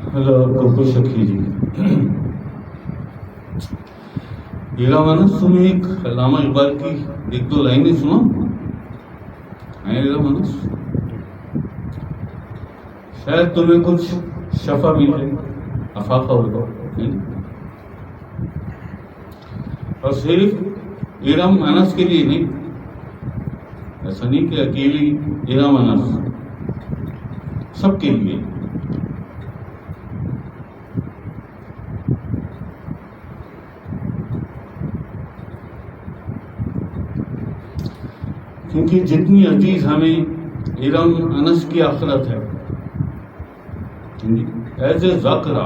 شکی جی علامہ نا تمہیں ایک علامہ اقبال کی ایک دو لائنیں سنا علامہ نا شاید تمہیں کچھ شفا ملے افاقہ ہوگا. اور صرف ارم انس کے لیے نہیں، ایسا نہیں کہ اکیلی ارم انس، سب کے لیے. کیونکہ جتنی عزیز ہمیں ارم انس کی آخرت ہے، ایز اے ذاکرہ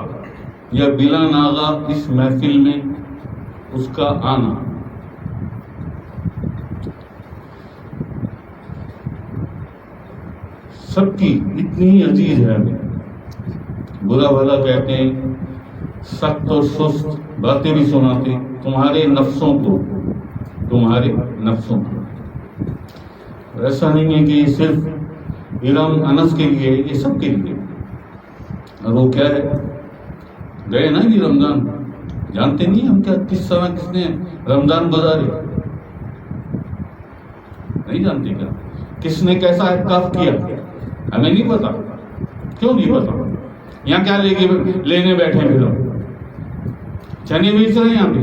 یا بلا ناغہ اس محفل میں اس کا آنا، سب کی اتنی ہی عزیز ہے ہمیں. برا بھلا کہتے ہیں، سخت اور سست باتیں بھی سناتے تمہارے نفسوں کو. ایسا نہیں ہے کہ یہ صرف ارم انس کے لیے، یہ سب کے لیے. اور وہ کیا ہے، گئے نا جی رمضان، جانتے نہیں ہم کیا کس طرح کس نے رمضان گزارے، نہیں جانتے کیا کس نے کیسا اعتکاف کیا، ہمیں نہیں پتا. کیوں نہیں پتا؟ یہاں کیا لینے بیٹھے پھر چنے بیچ رہے ہیں یہاں پہ.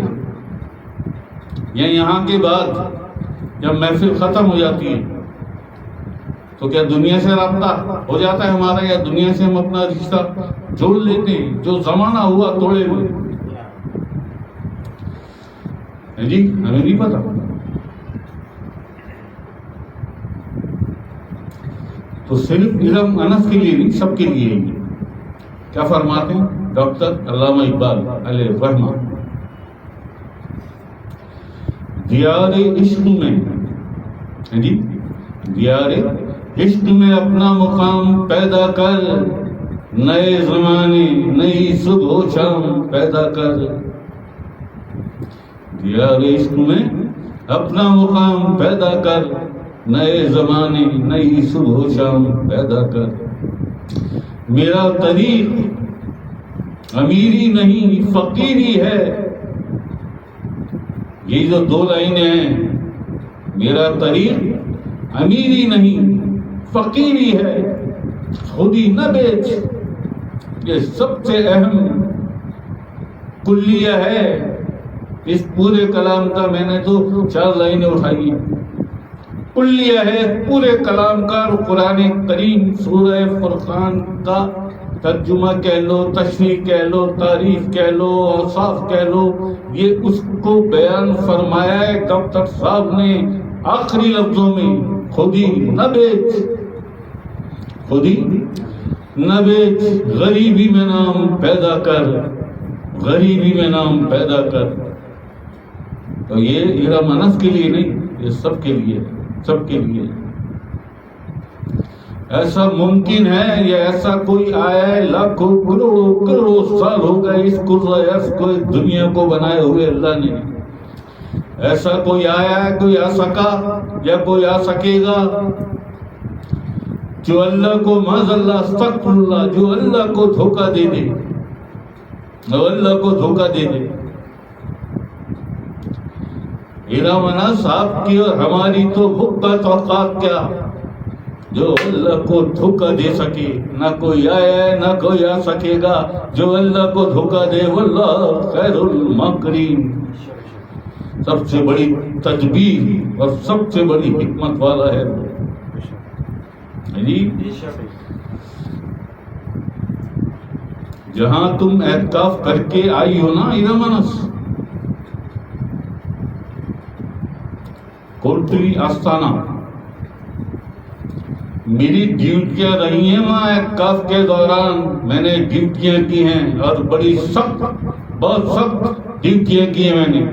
یہاں کے بعد جب محفل ختم ہو جاتی ہے تو کیا دنیا سے رابطہ ہو جاتا ہے ہمارا، یا دنیا سے ہم اپنا رشتہ جوڑ لیتے ہیں؟ جو زمانہ ہوا توڑے ہوئے جی، ہمیں نہیں پتا. تو صرف ارم انس کے لیے نہیں، سب کے لیے ہی. کیا فرماتے ہیں ڈاکٹر علامہ اقبال علیہ الرحمہ؟ دیار عشق میں جی، دیار عشق میں اپنا مقام پیدا کر، نئے زمانے نئی صبح و شام پیدا کر. دیار عشق میں اپنا مقام پیدا کر، نئے زمانے نئی صبح و شام پیدا کر. میرا طریق امیری نہیں فقیری ہے. یہ جو دو لائنیں ہیں، میرا طریق امیری نہیں فقیری ہے، خودی نہ بیچ، یہ سب سے اہم کلیہ ہے. اس پورے کلام کا میں نے تو 4 لائنیں اٹھائی، کلیہ ہے پورے کلام کا. قرآن کریم سورہ فرقان کا ترجمہ کہہ لو، تشریح کہہ لو، تعریف کہہ لو، اوصاف کہہ لو، یہ اس کو بیان فرمایا ہے ڈاکٹر صاحب نے آخری لفظوں میں. خودی نہ بیچ، خودی نہ بیچ، غریبی میں نام پیدا کر، غریبی میں نام پیدا کر. تو یہ ارم انس کے لیے نہیں، یہ سب کے لیے، سب کے لیے. ایسا ممکن ہے یا ایسا کوئی آیا ہے، لاکھوں کروڑوں سال ہو گئے اس دنیا کو بنائے ہوئے اللہ نے. ایسا کوئی آیا ہے، کوئی آ سکا یا کوئی آ سکے گا جو اللہ کو معاذ اللہ استغفر اللہ، جو اللہ کو دھوکہ دے دے، جو اللہ کو دھوکہ دے دے. ارم انس آپ کی اور ہماری تو حقت اوقات کیا، جو اللہ کو دھوکہ دے سکے. نہ کوئی آیا ہے نہ کوئی آ سکے گا جو اللہ کو دھوکہ دے. واللہ خیر الماکرین، سب سے بڑی تدبیر اور سب سے بڑی حکمت والا ہے جی. جہاں تم اعتکاف کر کے آئی ہو نا ارم انس، کوٹری آستانہ، میری ڈیوٹیاں رہی ہیں وہاں اعتکاف کے دوران. میں نے ڈیوٹیاں کی ہیں اور بڑی سخت، بہت سخت ڈیوٹیاں کی ہیں میں نے.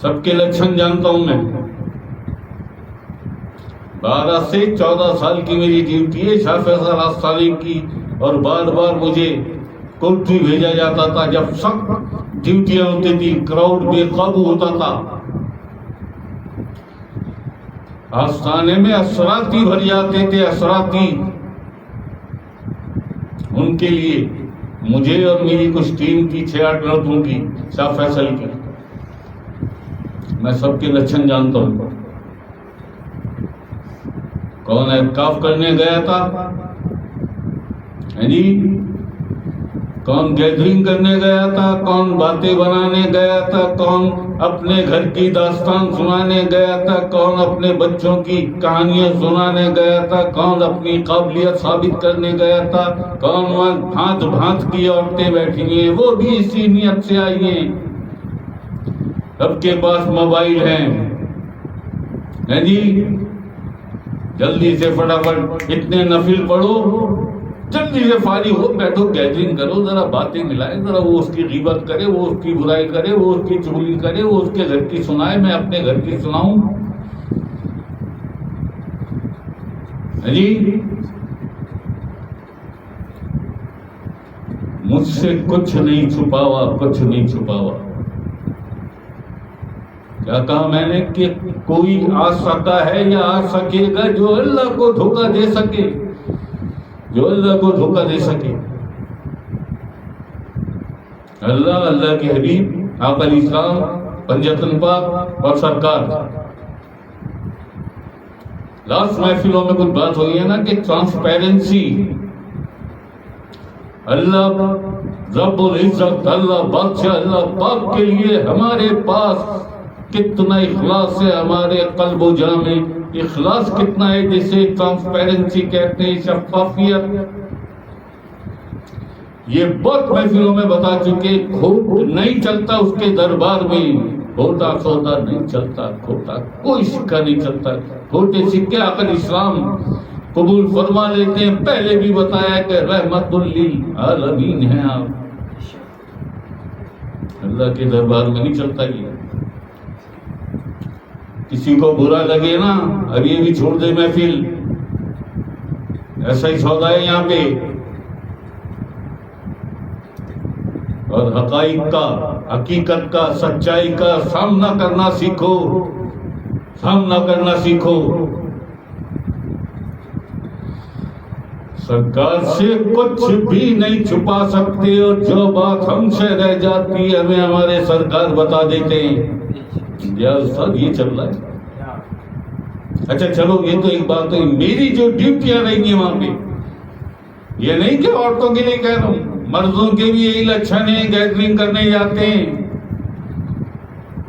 سب کے لچھن جانتا ہوں میں. 12 سے 14 سال کی میری ڈیوٹی ہے شاہ فیصل آستانی کی، اور بار بار مجھے کوٹری بھیجا جاتا تھا جب سخت ڈیوٹیاں ہوتی تھی، کراؤڈ بے قابو ہوتا تھا. آستانے میں اسراتی بھر جاتے تھے، اسراتی. ان کے لیے مجھے اور میری کچھ ٹیم کی 6-8 لڑکوں کی شاہ فیصل کی، میں سب کے لچھن جانتا ہوں. کون اعتکاف کرنے گیا تھا جی، کون گیدرنگ کرنے گیا تھا، کون باتیں بنانے گیا تھا، کون اپنے گھر کی داستان سنانے گیا تھا، کون اپنے بچوں کی کہانیاں سنانے گیا تھا، کون اپنی قابلیت ثابت کرنے گیا تھا، کون وہاں بھانت بھانت کی عورتیں بیٹھی ہیں، وہ بھی اسی نیت سے آئی ہیں. سب کے پاس موبائل ہیں جی، جلدی سے فٹافٹ اتنے نفل پڑھو، جلدی سے فارغ ہو، بیٹھو، گیدرنگ کرو، ذرا باتیں ملائے، ذرا وہ اس کی غیبت کرے، وہ اس کی برائی کرے، وہ اس کی چغلی کرے، وہ اس کے گھر کی سنائے، میں اپنے گھر کی سناؤں جی. مجھ سے کچھ نہیں چھپاوا، کچھ نہیں چھپاوا. کیا کہا میں نے کہ کوئی آ سکتا ہے یا آ سکے گا جو اللہ کو دھوکہ دے سکے، جو اللہ کو دھوکہ دے سکے. اللہ کے حبیب آپ علیہ السلام، پنجتن پاک اور سرکار. لاسٹ محفلوں میں کچھ بات ہوئی ہے نا کہ ٹرانسپیرنسی، اللہ رب العزت، اللہ بادشاہ، اللہ پاک کے لیے ہمارے پاس کتنا اخلاص ہے، ہمارے قلب و جاں میں اخلاص کتنا ہے، جسے ٹرانسپیرنسی کہتے ہیں، شفافیت. یہ بہت محفلوں میں بتا چکے، کھوٹ نہیں چلتا اس کے دربار میں، کھوٹا سودا نہیں چلتا، کھوٹا کوئی سکہ نہیں چلتا. کھوٹے سکے عقل اسلام قبول فرما لیتے ہیں. پہلے بھی بتایا کہ رحمت للعالمین ہیں آپ، اللہ کے دربار میں نہیں چلتا. یہ کسی کو برا لگے نا، اب یہ بھی چھوڑ دے محفل، ایسا ہی سودا ہے یہاں پہ. اور حقائق کا، حقیقت کا، سچائی کا سامنا کرنا سیکھو، سامنا کرنا سیکھو. سرکار سے کچھ بھی نہیں چھپا سکتے، اور جو بات ہم سے رہ جاتی ہے ہمیں ہمارے سرکار بتا دیتے ہیں. یا استاد یہ چل رہا ہے. اچھا چلو، یہ تو ایک بات ہے. میری جو ڈیوٹیاں رہیں گی وہاں پہ، یہ نہیں کہ عورتوں کے لیے کہہ رہا ہوں، مردوں کے بھی یہی لچھن ہیں، گیدرنگ کرنے جاتے ہیں،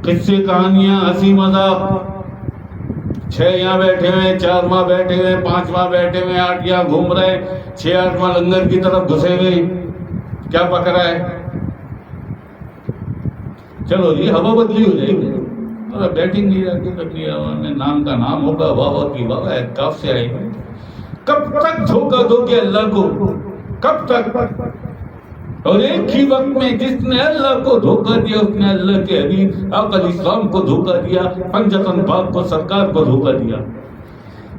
قصے کہانیاں، ہنسی مذاق. 6 یہاں بیٹھے ہوئے، 4 ماہ بیٹھے ہوئے، 5 ماہ بیٹھے ہوئے، 8 یہاں گھوم رہے، 6-8 ماہ لنگر کی طرف گھسے ہوئے. کیا پک رہا ہے؟ چلو جی ہوا بدلی ہو جائے گی، بیٹھیں گے جا کے اپنی میں، نام کا نام ہوگا، واہ کی واہ، اعتکاف سے آئے گے. کب تک دھوکہ دو گے اللہ کو؟ کب تک؟ اور ایک ہی وقت میں جس نے اللہ کو دھوکہ دیا اس نے اللہ کے حبیب آقا علیہ السلام کو دھوکہ دیا، پنجتن پاک کو، سرکار کو دھوکہ دیا.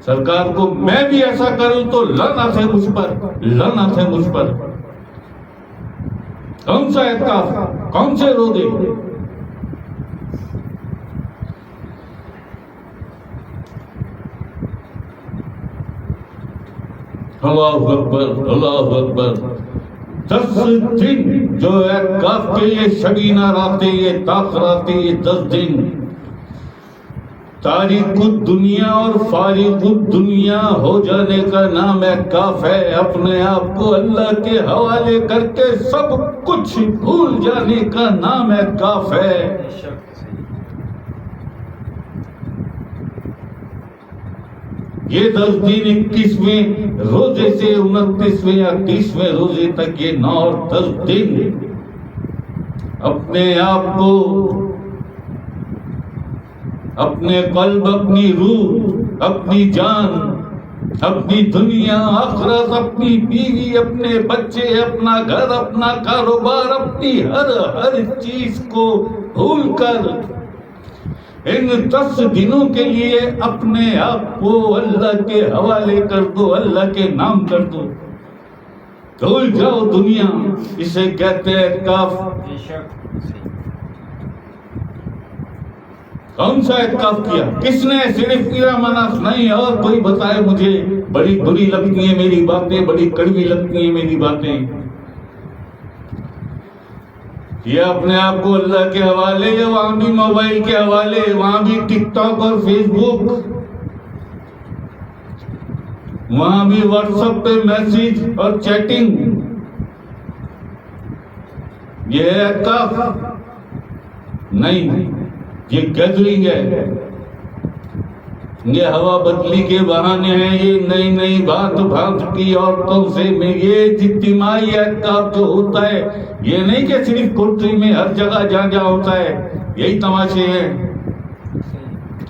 سرکار کو میں بھی ایسا کروں تو لعنت ہے مجھ پر، لعنت ہے مجھ پر. کون سا اعتکاف، کون سے روزے؟ اللہ اکبر، اللہ اکبر. 10 دن جو اعتکاف کے لیے شبینہ راتیں، یہ تاخراتیں، یہ 10 دن تاریخ الدنیا اور فارغ الدنیا ہو جانے کا نام اعتکاف ہے. اپنے آپ کو اللہ کے حوالے کر کے سب کچھ بھول جانے کا نام اعتکاف ہے. یہ 10 دن 21ویں روزے سے 29ویں یا 30ویں روزے تک، یہ 9 اور 10 دن اپنے آپ کو، اپنے قلب، اپنی روح، اپنی جان، اپنی دنیا آخرت، اپنی بیوی، اپنے بچے، اپنا گھر، اپنا کاروبار، اپنی ہر چیز کو بھول کر ان 10 دنوں کے لیے اپنے آپ کو اللہ کے حوالے کر دو، اللہ کے نام کر دو. بھول جاؤ دنیا، اسے کہتے ہیں اعتکاف. کون سا اعتکاف کیا؟ کس نے؟ صرف پیرا مناس نہیں، اور کوئی بتائے مجھے؟ بڑی بری لگتی ہیں میری باتیں، بڑی کڑوی لگتی ہیں میری باتیں. یہ اپنے آپ کو اللہ کے حوالے، یا وہاں بھی موبائل کے حوالے، وہاں بھی ٹک ٹاک اور فیس بک، وہاں بھی واٹس ایپ پہ میسج اور چیٹنگ. یہ ہے اعتکاف؟ نہیں، یہ گیدرنگ ہے، یہ ہوا بدلی کے بہانے ہیں، یہ نئی نئی بات کی عورتوں سے. یہ اجتماعی اعتکاف جو ہوتا ہے، یہ نہیں کہ صرف کوٹری میں ہر جگہ جہاں ہوتا ہے. یہی تماشے ہیں،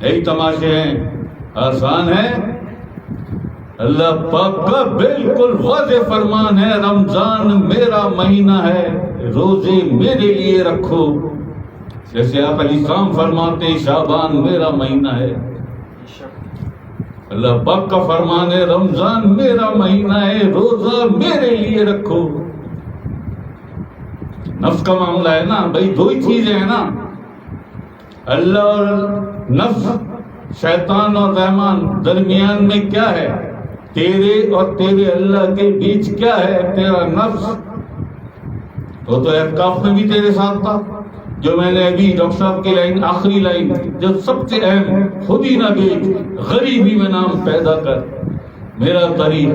یہی تماشے ہیں. آسان ہے؟ اللہ پاک کا بالکل واضح فرمان ہے، رمضان میرا مہینہ ہے، روزے میرے لیے رکھو. جیسے آپ علیہ السلام فرماتے ہیں شعبان میرا مہینہ ہے. اللہ پاک کا فرمان ہے رمضان میرا مہینہ ہے، روزہ میرے لیے رکھو. نفس کا معاملہ ہے نا بھائی، دو ہی چیزیں ہیں نا، اللہ اور نفس، شیطان اور رحمان. درمیان میں کیا ہے؟ تیرے اور تیرے اللہ کے بیچ کیا ہے؟ تیرا نفس. وہ تو اعتکاف میں بھی تیرے ساتھ تھا. جو میں نے ابھی ڈاکٹر صاحب کی لائن، آخری لائن جو سب سے اہم، خود ہی نہ بیچ، غریبی میں نام پیدا کر. میرا طریق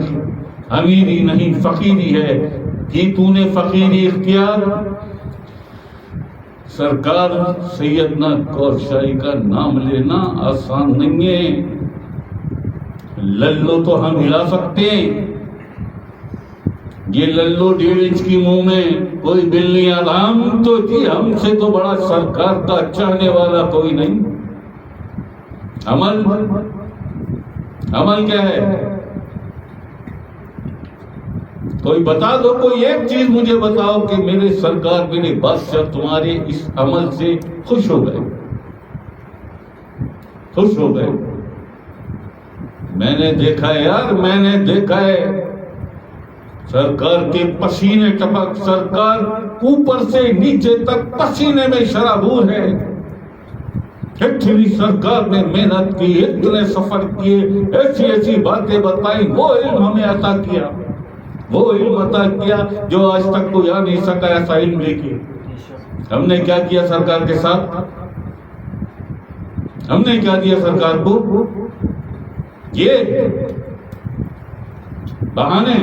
امیری نہیں فقیری ہے. کی تو نے فقیری اختیار؟ سرکار سیدنا کور شاہی کا نام لینا آسان نہیں ہے. للو تو ہم ہلا سکتے ہیں، یہ للو 1.5 انچ کی منہ میں کوئی بل نہیں آتا. ہم تو جی ہم سے تو بڑا سرکار کا چاہنے والا کوئی نہیں. عمل کیا ہے؟ کوئی بتا دو، کوئی ایک چیز مجھے بتاؤ کہ میرے سرکار، میرے بادشاہ تمہارے اس عمل سے خوش ہو گئے، خوش ہو گئے. میں نے دیکھا ہے یار، میں نے دیکھا ہے سرکار کے پسینے ٹپک، سرکار اوپر سے نیچے تک پسینے میں شرابور ہے. اتنی سرکار نے محنت کی، اتنے سفر کیے، ایسی ایسی باتیں بتائیں، وہ علم ہمیں عطا کیا، وہ علم عطا کیا جو آج تک کوئی آ نہیں سکا ایسا علم لے کے. ہم نے کیا کیا سرکار کے ساتھ؟ ہم نے کیا دیا سرکار کو؟ یہ بہانے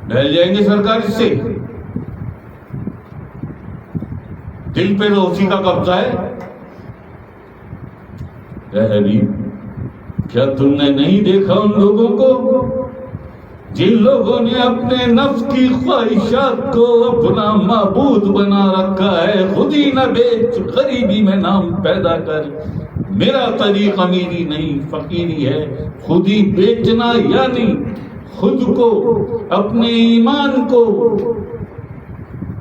ڈھل جائیں گے سرکار اس سے. دل پہ تو اسی کا قبضہ ہے. اے حبیب، کیا تم نے نہیں دیکھا ان لوگوں کو جن لوگوں نے اپنے نفس کی خواہشات کو اپنا معبود بنا رکھا ہے؟ خود ہی نہ بیچ، غریبی میں نام پیدا کر. میرا طریق امیری نہیں فقیری ہے. خود ہی بیچنا یعنی خود کو، اپنے ایمان کو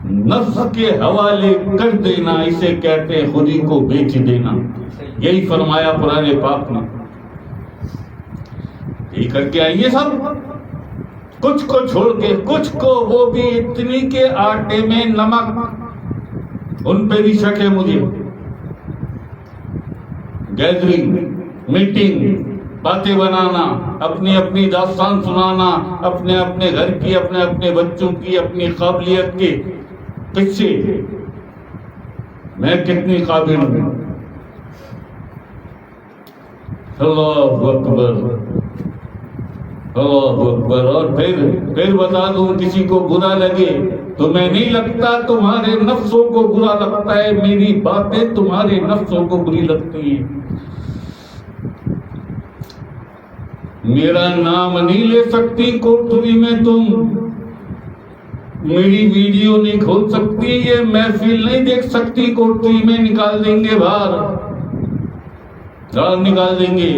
نفس کے حوالے کر دینا، اسے کہتے ہیں خود ہی کو بیچ دینا. یہی فرمایا قرآن پاک نے. یہی کر کے آئیے سب، کچھ کو چھوڑ کے، کچھ کو، وہ بھی اتنی کے آٹے میں نمک. ان پہ بھی شک ہے مجھے. گیدرنگ، میٹنگ، باتیں بنانا، اپنی اپنی داستان سنانا، اپنے اپنے گھر کی، اپنے اپنے بچوں کی، اپنی قابلیت کے قصے. میں کتنی قابل ہوں. اللہ اکبر، اللہ اکبر. اور پھر بتا دوں، کسی کو برا لگے تو میں نہیں لگتا، تمہارے نفسوں کو برا لگتا ہے. میری باتیں تمہارے نفسوں کو بری لگتی ہیں. میرا نام نہیں لے سکتی کوٹری میں تم، میری ویڈیو نہیں کھول سکتی، یہ محفل نہیں دیکھ سکتی کوٹری میں. نکال دیں گے باہر، نکال دیں گے.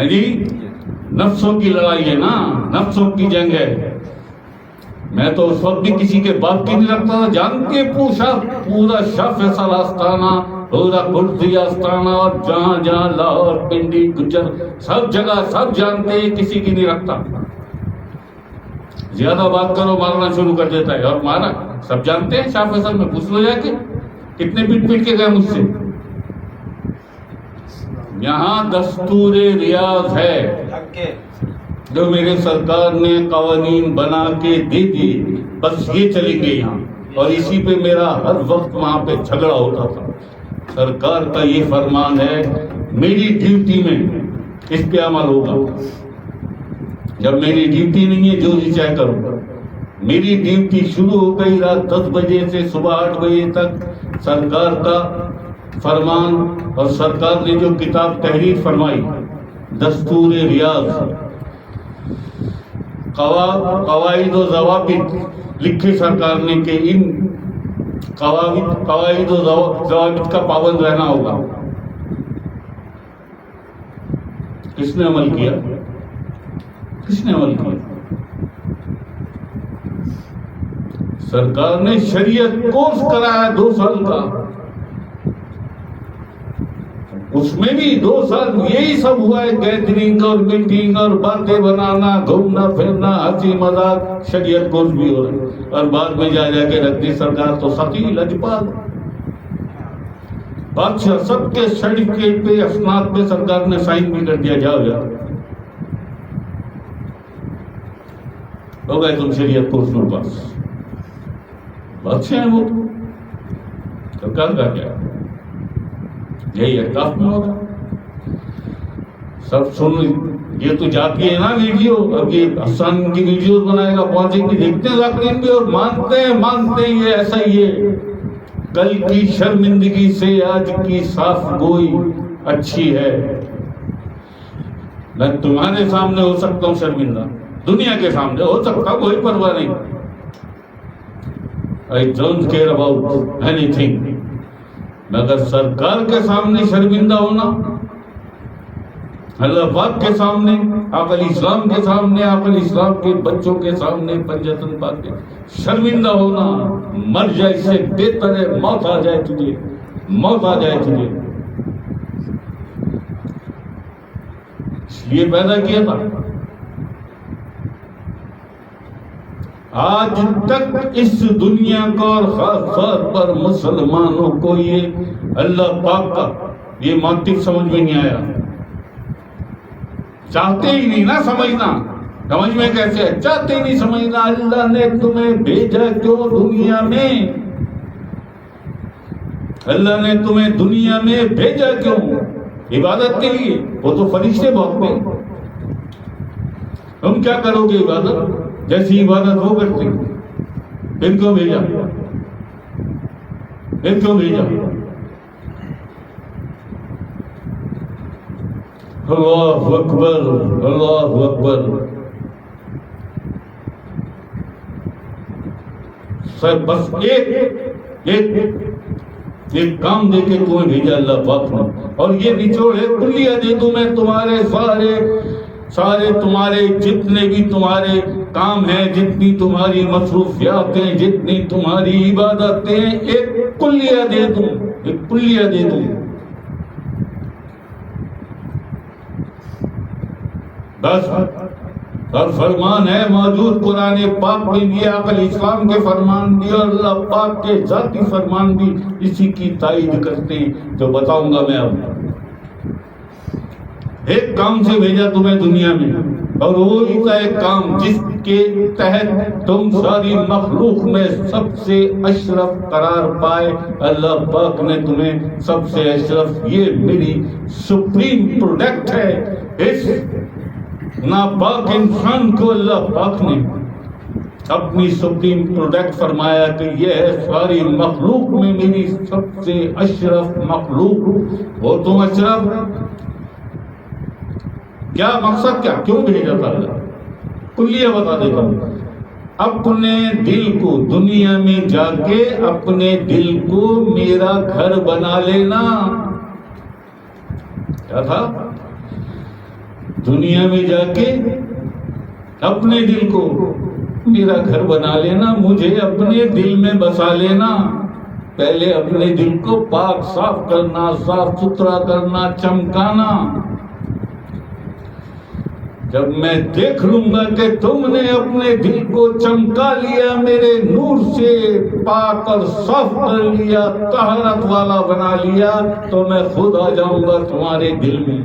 جی نفسوں کی لڑائی ہے نا، نفسوں کی جنگ ہے. میں تو اس وقت بھی کسی کے باپ کی نہیں رکھتا تھا. جان کے پوچھا پورا شاہ فیصل آستانہ پورا کرسی آستانہ اور جہاں جہاں لاہور پنڈی گجر سب جگہ سب جانتے ہیں، کسی کی نہیں رکھتا. زیادہ بات کرو مارنا شروع کر دیتا ہے، اور مارا سب جانتے ہیں. شاہ فیصل میں پوچھ لو جا کے کتنے پیٹ پیٹ کے گئے مجھ سے. یہاں دستور ریاض ہے جو میرے سرکار نے قوانین بنا کے دے دیے، بس یہ چلیں گے یہاں، اور اسی پہ میرا ہر وقت وہاں پہ جھگڑا ہوتا تھا. سرکار کا یہ فرمان ہے، میری ڈیوٹی میں اس پہ عمل ہوگا. جب میری ڈیوٹی نہیں ہے جو جی چاہے کروں. میری ڈیوٹی شروع ہو گئی رات 10 بجے سے صبح 8 بجے تک. سرکار کا فرمان اور سرکار نے جو کتاب تحریر فرمائی دستور ریاض، قواعد و ضوابط لکھے سرکار نے کہ ان قواعد و ضوابط کا پابند رہنا ہوگا. کس نے عمل کیا؟ کس نے عمل کیا؟ سرکار نے شریعت کورس کرایا 2 سال کا، اس میں بھی 2 سال یہی سب ہوا ہے، گیدرنگ اور میٹنگ اور باتیں بنانا، گھومنا پھرنا، ہنسی مذاق. شریعت کورس بھی ہو رہا ہے، اور بعد میں جا جا کے رکھتی سرکار تو سخی لجپال بادشاہ سب کے سرٹیفکیٹ پہ اسناد پہ سرکار نے سائن بھی کر دیا. جاؤ جاؤ ہو گئے تم شریعت کورس میں پاس. بادشاہ ہیں وہ، سرکار کا کیا یہی احتاف میں ہوگا. سب سن یہ تو جاتی ہے نا ویڈیو، اب یہ حسان کی ویڈیوز بنائے گا، پہنچے گی، دیکھتے ہیں ذاکرین بھی اور مانتے ہیں یہ ایسا ہی ہے. کل کی شرمندگی سے آج کی صاف گوئی اچھی ہے. میں تمہارے سامنے ہو سکتا ہوں شرمندہ، دنیا کے سامنے ہو سکتا ہوں، کوئی پرواہ نہیں. I don't care about anything. مگر سرکار کے سامنے شرمندہ ہونا، اللہ پاک کے سامنے، آپ علیہ السلام کے سامنے، آپ علیہ السلام کے بچوں کے سامنے، پنجتن پاک کے شرمندہ ہونا، مر جائے اس سے بہتر ہے موت آ جائے تجھے، موت آ جائے تجھے. اس لیے پیدا کیا تھا. آج تک اس دنیا کا اور خاص طور پر مسلمانوں کو یہ اللہ پاک کا یہ منطق سمجھ میں نہیں آیا. چاہتے ہی نہیں نا سمجھنا. سمجھ میں کیسے ہے؟ چاہتے ہی نہیں سمجھنا. اللہ نے تمہیں بھیجا کیوں دنیا میں؟ اللہ نے تمہیں دنیا میں بھیجا کیوں؟ عبادت کے لیے. وہ تو فرشتے بھاگتے. تم کیا کرو گے عبادت؟ جیسی عبادت وہ کرتے. پھر کیوں بھیجا؟ پھر کیوں بھیجا؟ اللہ اکبر، اللہ اکبر. بس ایک کام دے کے تمہیں بھیجا اللہ پاک نے، اور یہ نچوڑ ہے کلیہ دے دوں میں تمہارے سارے تمہارے جتنے بھی تمہارے کام ہیں، جتنی تمہاری مصروفیات ہیں، جتنی تمہاری عبادتیں، ایک کلیہ دے دوں، ایک کلیہ دے دوں. بس. اور فرمان ہے موجود قرآن پاک میں بھی، آپ علیہ السلام کے فرمان بھی اور اللہ پاک کے ذاتی فرمان بھی اسی کی تائید کرتے ہیں جو بتاؤں گا میں اب. ایک کام سے بھیجا تمہیں دنیا میں، اور وہی کا ایک کام جس کے تحت تم ساری مخلوق میں سب سے اشرف قرار پائے. اللہ پاک نے تمہیں سب سے اشرف، یہ میری سپریم پروڈکٹ ہے. اس ناپاک انسان کو اللہ پاک نے اپنی سپریم پروڈکٹ فرمایا کہ یہ ہے ساری مخلوق میں میری سب سے اشرف مخلوق. وہ تم اشرف. کیا مقصد، کیا کیوں بھیجا تھا اللہ؟ کلیہ بتا دیتا ہوں. اپنے دل کو دنیا میں جا کے اپنے دل کو میرا گھر بنا لینا. کیا تھا؟ دنیا میں جا کے اپنے دل کو میرا گھر بنا لینا، مجھے اپنے دل میں بسا لینا. پہلے اپنے دل کو پاک صاف کرنا، صاف ستھرا کرنا، چمکانا. جب میں دیکھ لوں گا کہ تم نے اپنے دل کو چمکا لیا، میرے نور سے پاک اور صاف کر لیا، طہارت والا بنا لیا، تو میں خود آ جاؤں گا تمہارے دل میں.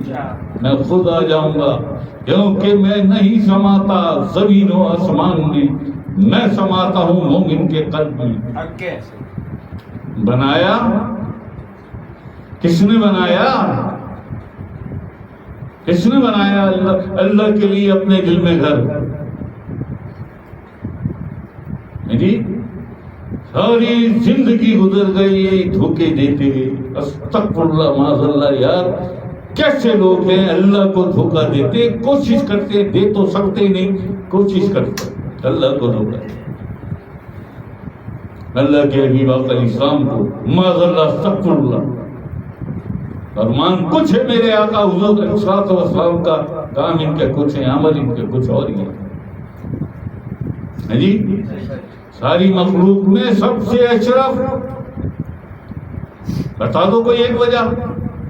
میں خود آ جاؤں گا، کیونکہ میں نہیں سماتا زمین و آسمان میں، میں سماتا ہوں مومن کے قلب میں. بنایا کس نے بنایا؟ کس نے بنایا؟ اللہ کے لیے اپنے دل میں گھر. میری ساری زندگی گزر گئی یہی دھوکے دیتے ہوئے. استغفر اللہ معاذ اللہ. یار کیسے لوگ ہیں اللہ کو دھوکا دیتے، کوشش کرتے، دے تو سکتے نہیں، کوشش کرتے اللہ کو دھوکا. اللہ کے حبیب آقا علیہ السلام کو معاذ اللہ استغفر اللہ. فرمان کچھ ہے میرے آقا حضور علیہ السلام کا، کام ان کے کچھ ہیں، عمل ان کے کچھ اور ہی ہے. جی ساری مخلوق میں سب سے اشرف، بتا دو کوئی ایک وجہ.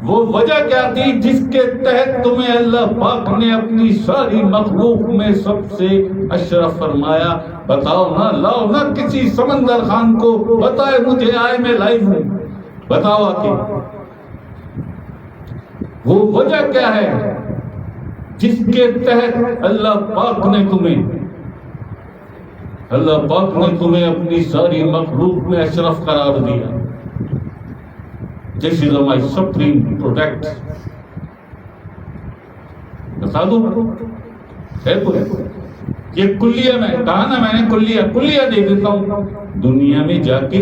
وہ وجہ کیا تھی جس کے تحت تمہیں اللہ پاک نے اپنی ساری مخلوق میں سب سے اشرف فرمایا؟ بتاؤ نا، لاؤ نا کسی سمندر خان کو بتائے مجھے، آئے میں لائیو ہوں، بتاؤ آکے وہ وجہ کیا ہے جس کے تحت اللہ پاک نے تمہیں اپنی ساری مخلوق میں اشرف قرار دیا. This is my supreme product. بتا دو ہے کوئی؟ یہ کلیہ میں کہا نا، میں نے کلیہ دے دیتا ہوں. دنیا میں جا کے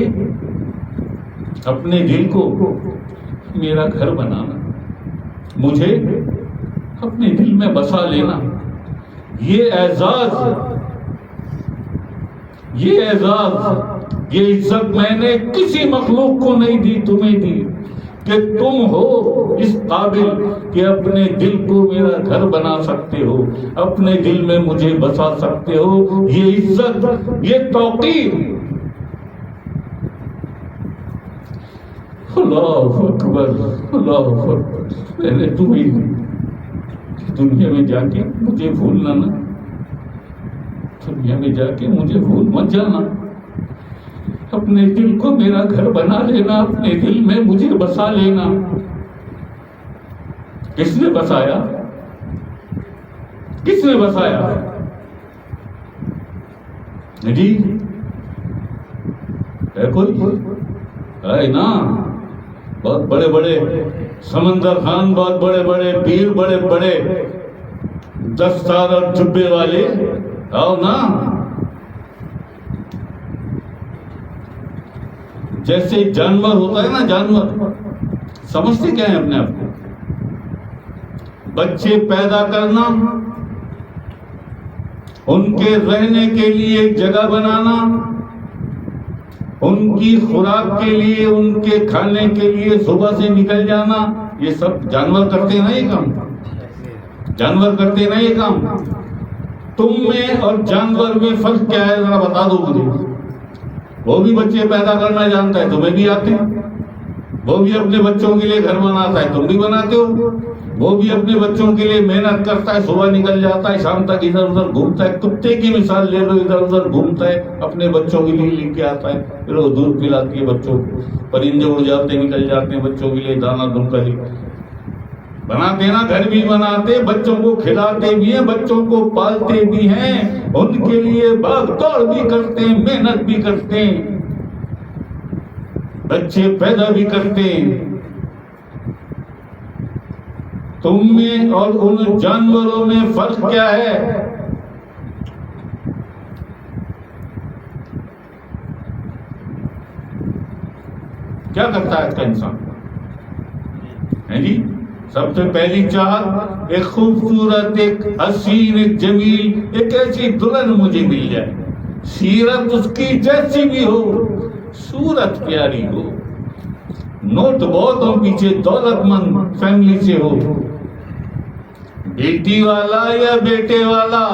اپنے دل کو میرا گھر بنانا، مجھے اپنے دل میں بسا لینا. یہ اعزاز، یہ عزت میں نے کسی مخلوق کو نہیں دی، تمہیں دی کہ تم ہو اس قابل کہ اپنے دل کو میرا گھر بنا سکتے ہو، اپنے دل میں مجھے بسا سکتے ہو. یہ عزت، یہ توقیر. اللہ اکبر، اللہ اکبر. پہلے تمہیں دنیا میں جا کے مجھے بھولنا نا، دنیا میں جا کے مجھے بھول مت جانا. اپنے دل کو میرا گھر بنا لینا، اپنے دل میں مجھے بسا لینا. کس نے بسایا؟ کس نے بسایا؟ جی ہے کوئی؟ ہے نا. بہت بڑے بڑے سمندر خان، بہت بڑے بڑے پیر، بڑے بڑے دستار اور جبے والے، آؤ نا. جیسے جانور ہوتا ہے نا، جانور سمجھتے کیا ہے اپنے آپ کو؟ بچے پیدا کرنا، ان کے رہنے کے لیے ایک جگہ بنانا، ان کی خوراک کے لیے، ان کے کھانے کے لیے صبح سے نکل جانا، یہ سب جانور کرتے ہیں نا یہ کام. جانور کرتے ہیں نا یہ کام. تم میں اور جانور میں فرق کیا ہے ذرا بتا دو مجھے. وہ بھی بچے پیدا کرنا جانتا ہے، تمہیں بھی آتے ہیں. وہ بھی اپنے بچوں کے لیے گھر بناتا ہے، تم بھی بناتے ہو. وہ بھی اپنے بچوں کے لیے محنت کرتا ہے، صبح نکل جاتا ہے، شام تک ادھر ادھر گھومتا ہے. کتے کی مثال لے لو، ادھر ادھر گھومتا ہے، اپنے بچوں کے لیے لے کے آتا ہے، پھر وہ دودھ پلاتی ہے بچوں کو. پرندے اڑ جاتے نکل جاتے ہیں بچوں کے لیے دانا دھنکا لے. بناتے نا، گھر بھی بناتے، بچوں کو کھلاتے بھی ہیں، بچوں کو پالتے بھی ہیں، ان کے لیے بھاگ دوڑ بھی کرتے ہیں، محنت بھی کرتے ہیں، بچے پیدا بھی کرتے ہیں. تم میں اور ان جانوروں میں فرق کیا ہے؟ کیا کرتا ہے اس کا انسان؟ ہے جی سب سے پہلی چاہت ایک خوبصورت، ایک حسین، ایک جمیل، ایک ایسی دلہن مجھے مل جائے، سیرت اس کی جیسی بھی ہو، صورت پیاری ہو، نوٹ بہت ہو پیچھے، دولت مند فیملی سے ہو، بیٹی والا یا بیٹے والا،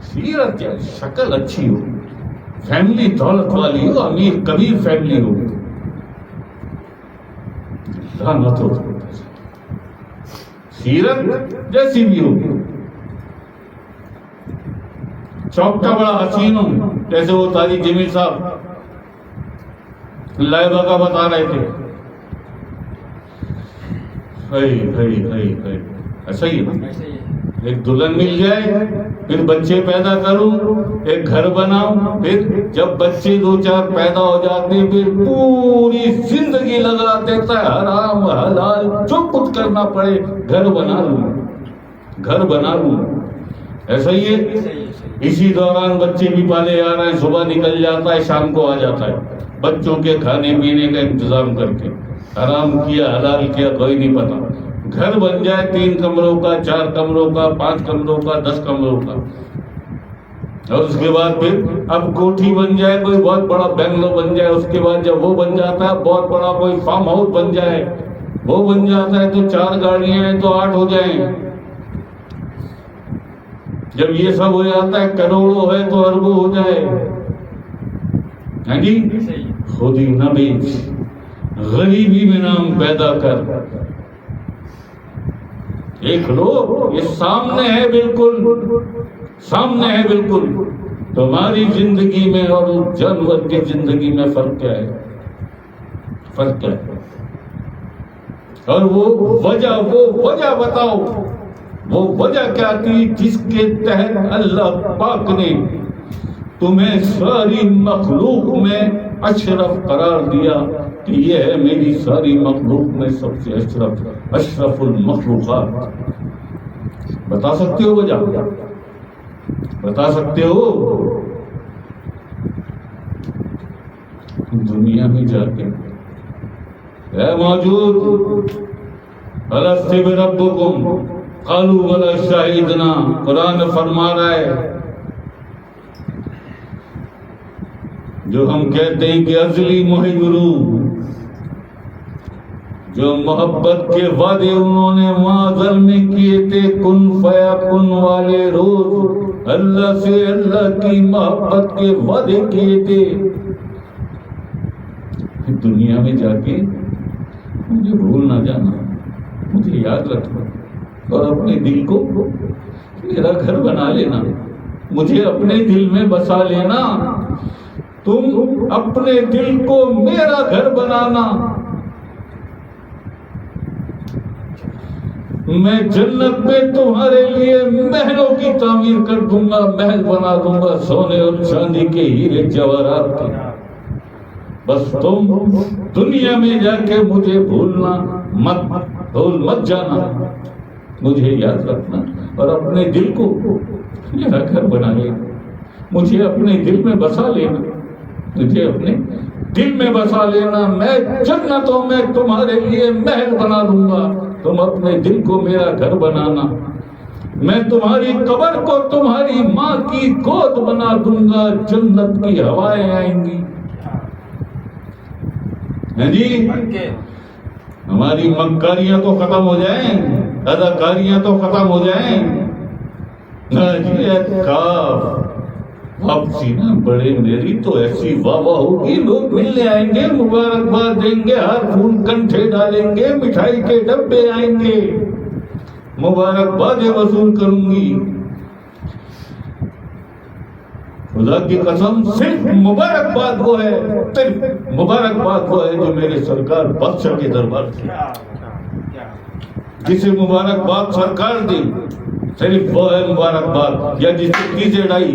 سیرت یا شکل اچھی ہو، فیملی دولت والی ہو، امیر کبیر فیملی ہو، لعنت ہو، سیرت جیسی بھی ہو، چوک کا بڑا حسین ہو، جیسے وہ طارق جمیل صاحب لائبہ کا بتا رہے تھے، ایسا ہی ہے، ایک دلہن مل جائے، پھر بچے پیدا کروں، ایک گھر بناؤں، پھر جب بچے 2-4 پیدا ہو جاتے پھر پوری زندگی لگا دیتا ہے حرام حلال جو کچھ کرنا پڑے، گھر بنا لوں، ایسا ہی ہے۔ اسی دوران بچے بھی پالے جا رہے ہیں، صبح نکل جاتا ہے شام کو آ جاتا ہے، بچوں کے کھانے پینے کا انتظام کر کے، حرام کیا حلال کیا کوئی نہیں پتا۔ گھر بن جائے 3 کمروں کا، 4 کمروں کا، 5 کمروں کا، 10 کمروں کا، اور اس کے بعد پھر اب کوٹھی بن جائے، کوئی بہت بڑا بنگلو بن جائے، اس کے بعد جب وہ بن جاتا ہے بہت بڑا کوئی فارم ہاؤس بن جائے، وہ بن جاتا ہے تو 4 گاڑیاں ہیں تو 8 ہو جائیں، جب یہ سب ہو جاتا ہے کروڑوں ہے تو اربوں ہو جائے، ہاں جی۔ خود ہی نہ بیچ، غریبی میں نام پیدا کر، دیکھ لو یہ سامنے ہے، بالکل سامنے ہے، بالکل تمہاری زندگی میں اور اس جانور کی زندگی میں فرق کیا ہے، فرق کیا ہے، اور وہ وجہ بتاؤ، وہ وجہ کیا تھی جس کے تحت اللہ پاک نے تمہیں ساری مخلوق میں اشرف قرار دیا کہ یہ ہے میری ساری مخلوق میں سب سے اشرف المخلوقات۔ بتا سکتے ہو وجہ؟ بتا سکتے ہو؟ دنیا میں جا کے اے موجود الست بربکم قالوا بلی شہیدنا، قرآن فرما رہا ہے جو ہم کہتے ہیں کہ ازلی محبرو، جو محبت کے وعدے انہوں نے معاذل میں کیے تھے کن فیکن والے روز، اللہ سے اللہ کی محبت کے وعدے کیے تھے، دنیا میں جا کے مجھے بھول نہ جانا، مجھے یاد رکھنا، اور اپنے دل کو میرا گھر بنا لینا، مجھے اپنے دل میں بسا لینا، تم اپنے دل کو میرا گھر بنانا، میں جنت میں تمہارے لیے محلوں کی تعمیر کر دوں گا، محل بنا دوں گا سونے اور چاندی کے، ہیرے جواہرات کے، بس تم دنیا میں جا کے مجھے بھول مت جانا، مجھے یاد رکھنا، اور اپنے دل کو میرا گھر بنا لینا، مجھے اپنے دل میں بسا لینا، مجھے اپنے دل میں بسا لینا، میں جنتوں میں تمہارے لیے محل بنا دوں گا، تم اپنے دل کو میرا گھر بنانا، میں تمہاری قبر کو تمہاری ماں کی گود بنا دوں گا، جنت کی ہوائیں آئیں گی، جی ہماری مکاریاں تو ختم ہو جائیں، اداکاریاں تو ختم ہو جائیں، واپسی نہ بڑے میری تو ایسی واہ واہ ہوگی، لوگ ملنے آئیں گے، مبارکباد دیں گے، ہر پھول کنٹھے ڈالیں گے، مٹھائی کے ڈبے آئیں گے، مبارکبادیں وصول کروں گی، خدا کی قسم صرف مبارکباد وہ ہے، صرف مبارکباد وہ ہے جو میرے سرکار بادشاہ کے دربار سے، جسے مبارکباد سرکار دی صرف وہ ہے مبارکباد، یا جسے چیزیں ڈائی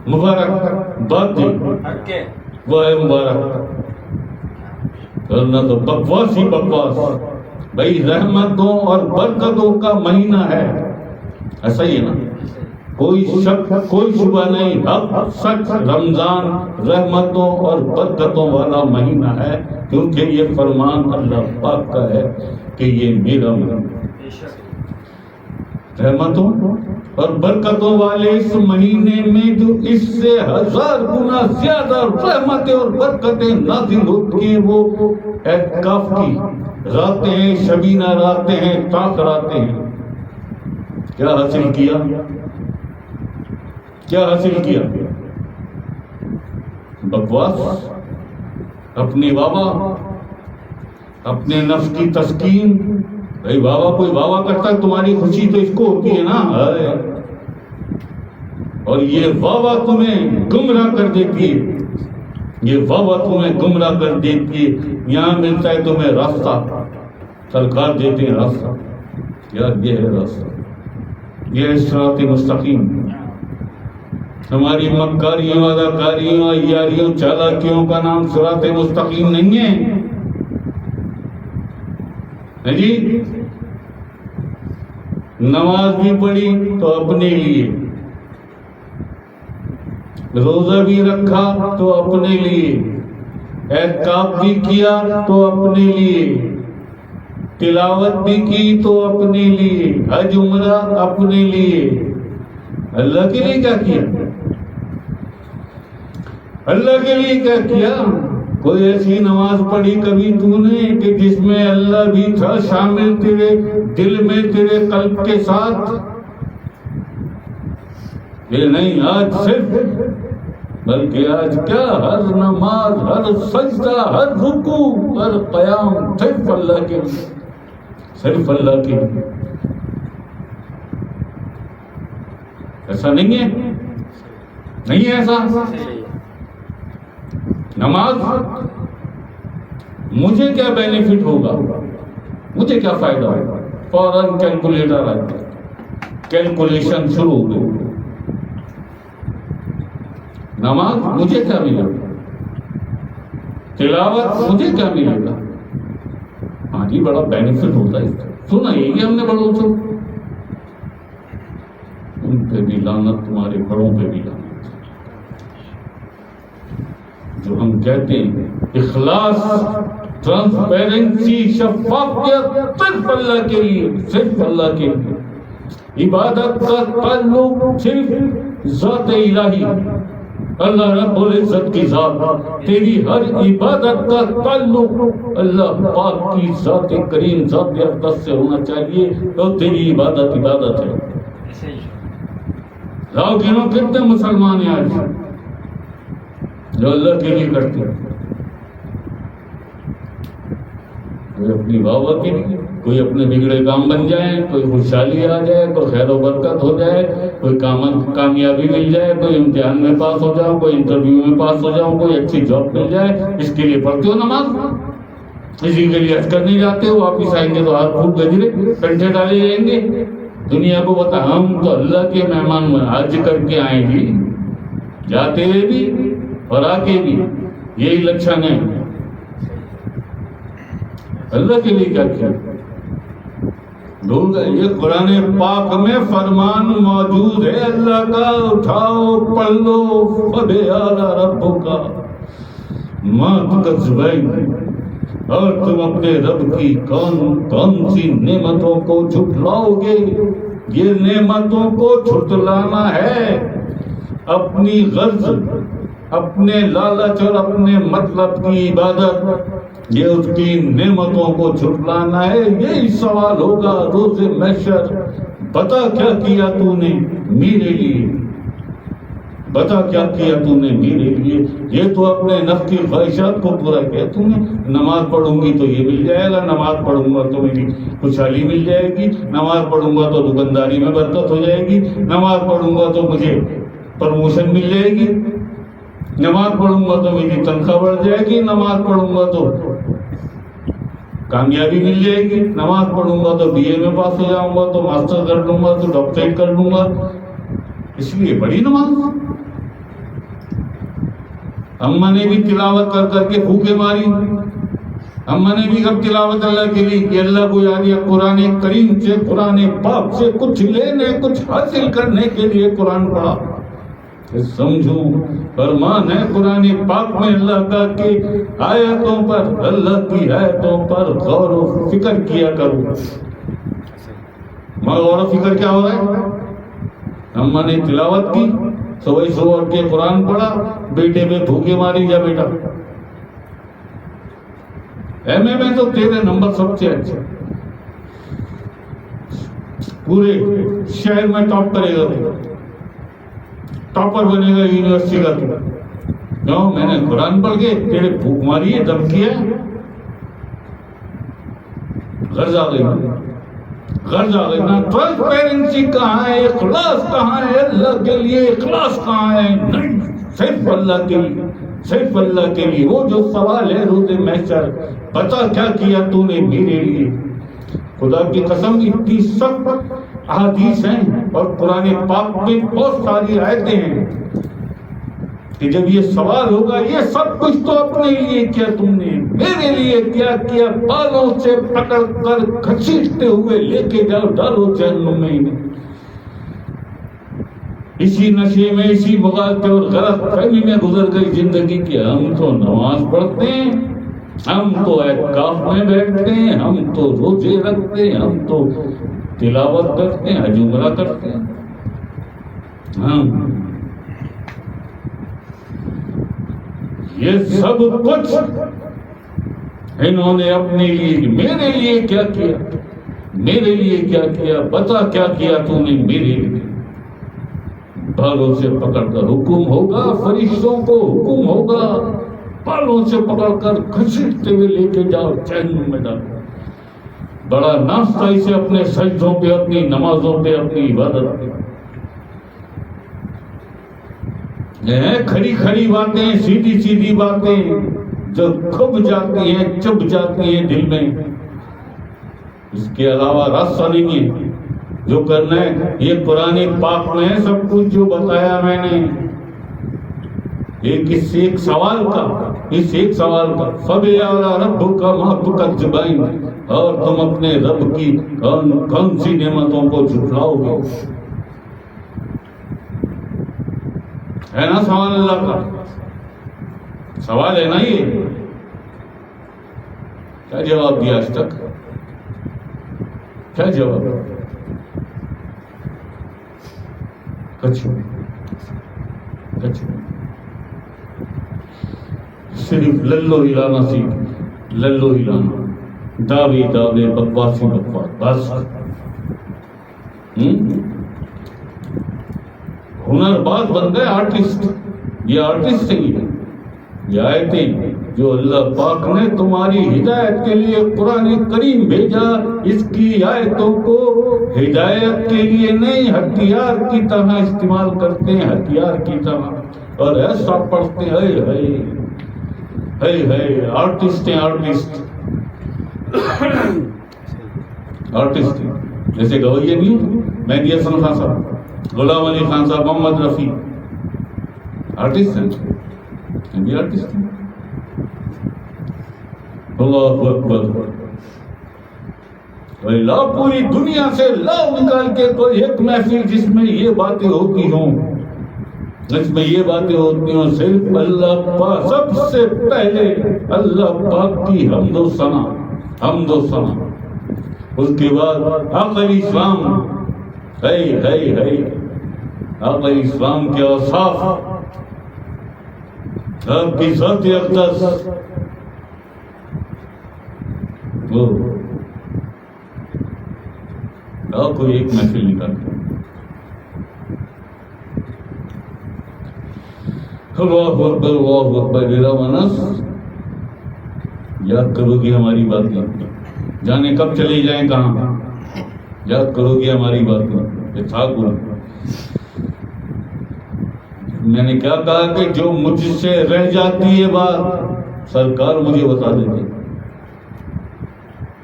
مبارکباد دی وہ ہے مبارک، ورنہ تو بکواس ہی بکواس۔ بھائی رحمتوں اور برکتوں کا مہینہ ہے، ایسا ہی ہے نا، کوئی شک کوئی شبہ نہیں، حق سچ رمضان رحمتوں اور برکتوں والا مہینہ ہے، کیونکہ یہ فرمان اللہ پاک کا ہے کہ یہ میرا رحمتوں اور برکتوں والے اس مہینے میں جو اس سے 1000 گنا زیادہ رحمتیں اور برکتیں نازل ہوتی ہیں، وہ اعتکاف کی راتیں ہیں، شبینہ راتیں ہیں، طاق راتیں ہیں۔ کیا حاصل کیا؟ کیا حاصل کیا؟ بکواس، اپنی بابا، اپنے نفس کی تسکین. بھائی بابا، کوئی بابا کرتا ہے تمہاری خوشی تو اس کو ہوتی ہے نا. اور یہ بابا تمہیں گمراہ کر دیتی ہے، یہ بابا تمہیں گمراہ کر دیتی ہے. یہاں ملتا ہے تمہیں راستہ، سرکار دیتے ہیں راستہ. یار یہ ہے راستہ، یہ ہے صراط مستقیم. ہماری مکاریوں، اداکاریوں، یاریوں، چالاکیوں کا نام صراط مستقیم نہیں ہے جی. نماز بھی پڑھی تو اپنے لیے، روزہ بھی رکھا تو اپنے لیے، اعتکاف بھی کیا تو اپنے لیے، تلاوت بھی کی تو اپنے لیے، حج عمرہ اپنے لیے. اللہ کے لیے کیا کیا؟ اللہ کے لیے کیا کیا؟ کوئی ایسی نماز پڑھی کبھی تو نے کہ جس میں اللہ بھی تھا شامل تیرے دل میں، تیرے قلب کے ساتھ؟ یہ نہیں. آج صرف، بلکہ آج کیا، ہر نماز، ہر سجدہ، ہر رکوع، ہر قیام صرف اللہ کے لیے، صرف اللہ کے لیے. ایسا نہیں ہے، نہیں ہے ایسا. نماز مجھے کیا بینیفٹ ہوگا، مجھے کیا فائدہ ہوگا؟ فوراً کیلکولیٹر آ گیا، کیلکولیشن شروع ہو گئی. نماز مجھے کیا ملے گا، تلاوت مجھے کیا ملے گا؟ ہاں جی بڑا بینیفٹ ہوتا ہے. سنا یہی ہم نے بڑوں سے، ان پہ بھی لعنت، تمہارے بڑوں پہ بھی لعنت. جو ہم کہتے ہیں اخلاص، ٹرانسپیرنسی، شفافیت، صرف اللہ کے لیے، صرف اللہ کے لیے. عبادت کا تعلق صرف ذات الہی، اللہ رب العزت کی ذات. تیری ہر عبادت کا تعلق اللہ پاک کی ذات کریم، ذات اقدس سے ہونا چاہیے، تو تیری عبادت عبادت ہے. لاؤ گنو کتنے مسلمان ہیں آج جو اللہ کے لیے کرتے ہیں. کوئی اپنی بابا کے لیے، کوئی اپنے بگڑے کام بن جائے، کوئی خوشحالی آ جائے، کوئی خیر و برکت ہو جائے، کوئی کامیابی مل جائے، کوئی امتحان میں پاس ہو جاؤ، کوئی انٹرویو میں پاس ہو جاؤ، کوئی اچھی جاب مل جائے، اس کے لیے پڑھتے ہو نماز. اسی کے لیے حج کرنے جاتے ہو، واپس آئیں گے تو ہاتھ پھوٹ گجرے کنٹھے ڈالے جائیں گے. دنیا کو بتا ہم تو اللہ کے مہمان حج کر کے آئیں گے، جاتے ہوئے بھی اور آ کے بھی. یہی لچھن ہے. اللہ کے لیے کیا کیا لوگ. یہ قرآن پاک میں فرمان موجود ہے اللہ کا، اٹھاؤ پڑھ لو. فَبِآلَ رَبُّكَ مَا تُكَذِّبَانِ. اور تم اپنے رب کی کون سی نعمتوں کو جھٹلاؤ گے؟ یہ نعمتوں کو جھٹلانا ہے اپنی غرض، اپنے لالچ اور اپنے مطلب کی عبادت. یہ اس کی نعمتوں کو جھٹلانا ہے. یہی سوال ہوگا روز محشر، بتا کیا کیا تو نے میرے لیے، بتا کیا کیا تو نے میرے لیے. یہ تو اپنے نفس کی خواہشات کو پورا کیا تو نے. نماز پڑھوں گی تو یہ مل جائے گا، نماز پڑھوں گا تو میری خوشحالی مل جائے گی، نماز پڑھوں گا تو دکانداری میں برکت ہو جائے گی، نماز پڑھوں گا تو مجھے پروموشن مل جائے گی، نماز پڑھوں گا تو میری تنخواہ بڑھ جائے گی، نماز پڑھوں گا تو کامیابی مل جائے گی، نماز پڑھوں گا تو بی اے میں پاس ہو جاؤں گا، تو ماسٹر کر لوں گا، تو ڈاکٹریٹ کر لوں گا. اس لیے بڑی نماز. اماں نے بھی تلاوت کر کر کے پھوکے ماری. اماں نے بھی اب تلاوت اللہ کے لیے کی. اللہ کو یاد ہے قرآن کریم سے، قرآن پاک سے کچھ لینے، کچھ حاصل کرنے کے لیے قرآن پڑھا. سمجھو فرمان ہے قرآن پاک میں اللہ کا کہ آیتوں پر، اللہ کی آیتوں پر غور و فکر کیا کرو. مگر غور و فکر کیا ہو رہا ہے؟ اماں نے تلاوت کی، صبح صبح اٹھ کے قرآن پڑھا، بیٹے پہ بھوکے ماری. جا بیٹا ایم اے میں تو تیرے نمبر سب سے اچھے، پورے شہر میں ٹاپ کرے گا، ٹاپر بنے گا یونیورسٹی کا. کیوں؟ میں نے قرآن پڑھ کے تیرے بھوک ماری ہے، دم کیا، غرض آ گئی نا، غرض آ گئی نا۔ ٹرانسپیرنسی کہاں ہے؟ اخلاص کہاں ہے؟ اللہ کے لیے اخلاص کہاں ہے؟ نہیں، صرف اللہ کے لیے، صرف اللہ کے لیے۔ وہ جو سوال ہے روز محشر، بتا کیا کیا تو نے میرے لیے؟ خدا کی قسم اتنی سخت احادیث ہیں اور قرآن پاک میں بہت ساری آیتیں ہیں کہ جب یہ سوال ہوگا، یہ سب کچھ تو اپنے لیے کیا تم نے، میرے لیے کیا کیا؟ بالوں سے پکڑ کر گھسیٹتے ہوئے لے کے جاؤ، ڈالو جہنم میں انہیں۔ اسی نشے میں، اسی مغالطے اور غلط فہمی میں گزر گئی زندگی کی۔ ہم تو نماز پڑھتے ہیں، ہم تو اعتکاف میں بیٹھتے ہیں، ہم تو روزے رکھتے ہیں، ہم تو تلاوت کرتے ہیں، حج عمرہ کرتے ہیں۔ یہ سب کچھ انہوں نے اپنے لیے، میرے لیے کیا کیا، میرے لیے کیا کیا؟ بتا کیا کیا تو نے میرے لیے؟ بالوں سے پکڑ کر حکم ہوگا، فرشتوں کو حکم ہوگا، بالوں سے پکڑ کر گھسیٹتے ہوئے لے کے جاؤ، جہنم میں ڈالو۔ بڑا ناشتہ اسے اپنے سجدوں پہ، اپنی نمازوں پہ، اپنی عبادت پہ۔ کھڑی کھڑی باتیں، سیدھی سیدھی باتیں جو کھب جاتی ہیں، چبھ جاتی ہیں دل میں، اس کے علاوہ راستہ نہیں ہے۔ جو کرنا ہے یہ قرآن پاک میں ہے، سب کچھ جو بتایا میں نے۔ ایک سوال کا، اس ایک سوال کا فَبِأَيِّ رَبِّكَ مَا تُكَذِّبَانِ، اور تم اپنے رب کی کون سی نعمتوں کو جھٹلاؤ گے؟ ہے نا سوال اللہ کا؟ سوال ہے نا یہ؟ کیا جواب دیا آج تک؟ کیا جواب؟ کچھ صرف للو ہلانا سیکھ، للو ہلانا، دعوے دعوے، بکواسی بکواس، بس۔ ہنر باز بن گئے آرٹسٹ۔ یہ آرٹسٹ ہی ہے۔ یہ آیتیں جو اللہ پاک نے تمہاری ہدایت کے لیے قرآن کریم بھیجا، اس کی آیتوں کو ہدایت کے لیے نہیں، ہتھیار کی طرح استعمال کرتے ہیں، ہتھیار کی طرح، اور ایسا پڑھتے ہیں، ہے آرٹسٹ ہیں، آرٹسٹ ہیں۔ جیسے گویے نہیں، مہدی حسن خان صاحب، غلام علی خان صاحب، محمد رفیع، آرٹسٹ ہیں، بھی آرٹسٹ ہیں۔ اللہ اکبر۔ لا پوری دنیا سے لا نکال کے کوئی ایک محفل جس میں یہ باتیں ہوتی ہوں، جس میں یہ باتیں ہوتی ہوں، صرف اللہ پاک، سب سے پہلے اللہ پاک کی حمد و ثنا، حمد و ثنا، اس کے بعد عقل اسلام، ہے عقل اسلام کے اوصاف، آپ کی ذات اقدس، کوئی ایک محفل نکالتے اللہ اکبر، اللہ اکبر۔ میرا منس یاد کرو گی ہماری باتیں، جانے کب چلے جائیں کہاں، یاد کرو گی ہماری باتیں۔ یہ تھا گنا، میں نے کیا کہا کہ جو مجھ سے رہ جاتی ہے بات، سرکار مجھے بتا دیتے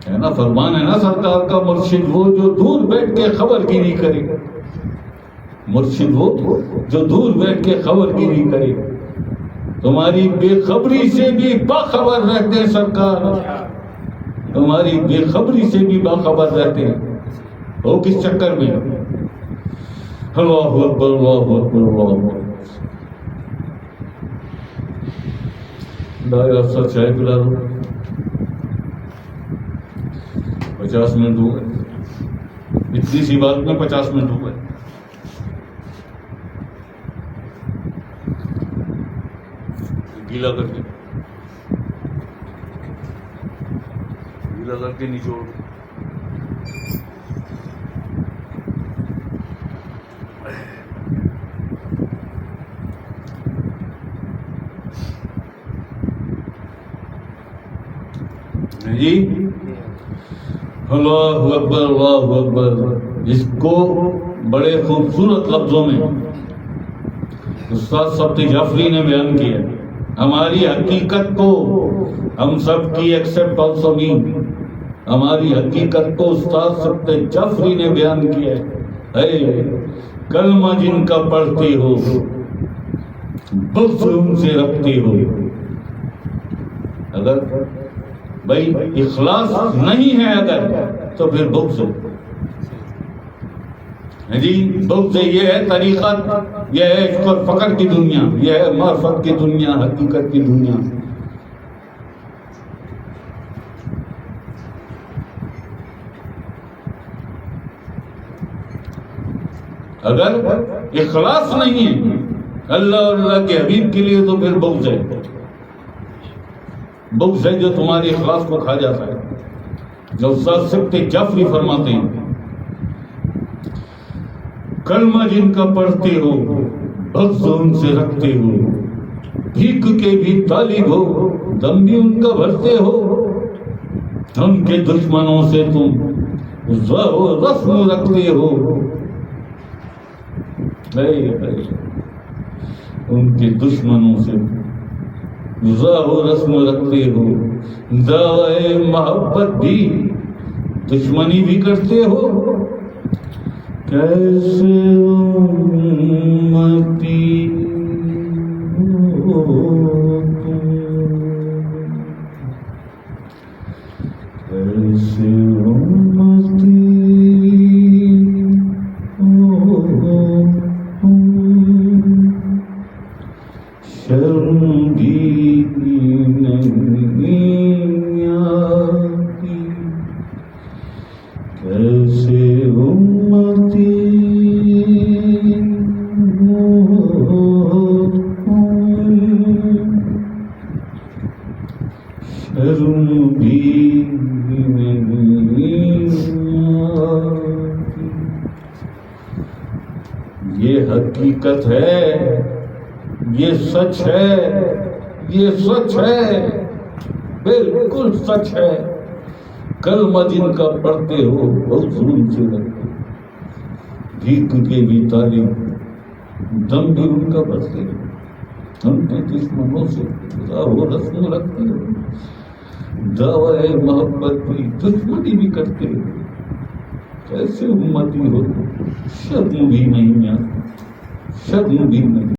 ہے نا، فرمان ہے نا سرکار کا، مرشد وہ جو دور بیٹھ کے خبر گیری کرے، مرشد وہ جو دور بیٹھ کے خبر گیری کرے۔ تمہاری بے خبری سے بھی باخبر رہتے ہیں سرکار، تمہاری بے خبری سے بھی باخبر رہتے ہیں۔ وہ کس چکر میں؟ اللہ اکبر، اللہ اکبر، اللہ اکبر۔ ڈائی افسر چائے پلا دو، 50 منٹ ہو گئے، اتنی سی بات میں 50 منٹ ہو گئے۔ گیلا کر کے نچوڑ، جی اللہ اکبر اللہ اکبر. اس کو بڑے خوبصورت لفظوں میں استاد سبت جعفری نے بیان کیا. ہماری حقیقت کو ہم سب کی ایکسپٹ آلسو می. ہماری حقیقت کو استاد سبت جعفری نے بیان کیا ہے. کلمہ جن کا پڑھتے ہو بغض ان سے رکھتے ہو. اگر بھائی اخلاص نہیں ہے اگر تو پھر بغض ہو. جی بغض یہ ہے طریقت، یہ ہے عشق اور فقر کی دنیا، یہ ہے معرفت کی دنیا، حقیقت کی دنیا. اگر اخلاص نہیں ہے اللہ اور اللہ کے حبیب کے لیے تو پھر بغض ہے. بغض ہے جو تمہاری اخلاص کو کھا جاتا ہے. جو استاد سبت جعفری فرماتے ہیں کلمہ جن کا پڑھتے ہو بغض ان سے رکھتے ہو. بھیک کے بھی طالب ہو دم بھی ان کا بھرتے ہو. ان کے دشمنوں سے تم رسم رکھتے ہو. ان کے دشمنوں سے رسم رکھتے ہو. دعوی محبت بھی دشمنی بھی کرتے ہو. کیسے امتی ہو تم، کیسے امتی شرم بھی نہیں آتی. کیسے امتی ہو شرم بھی نہیں آتی. یہ حقیقت ہے، یہ سچ ہے، یہ سچ ہے، بالکل سچ ہے. کلمہ جن کا پڑھتے ہو بہت ظلم سے رکھتے. بھیک کے بھی طالب دم بھی ان کا بھرتے ہو. ہم کے دشمنوں سے رسم رکھتے ہو. دعوی محبت بھی دشمنی بھی کرتے ہو. کیسے امتی ہو شرم بھی نہیں آتی، شرم بھی نہیں.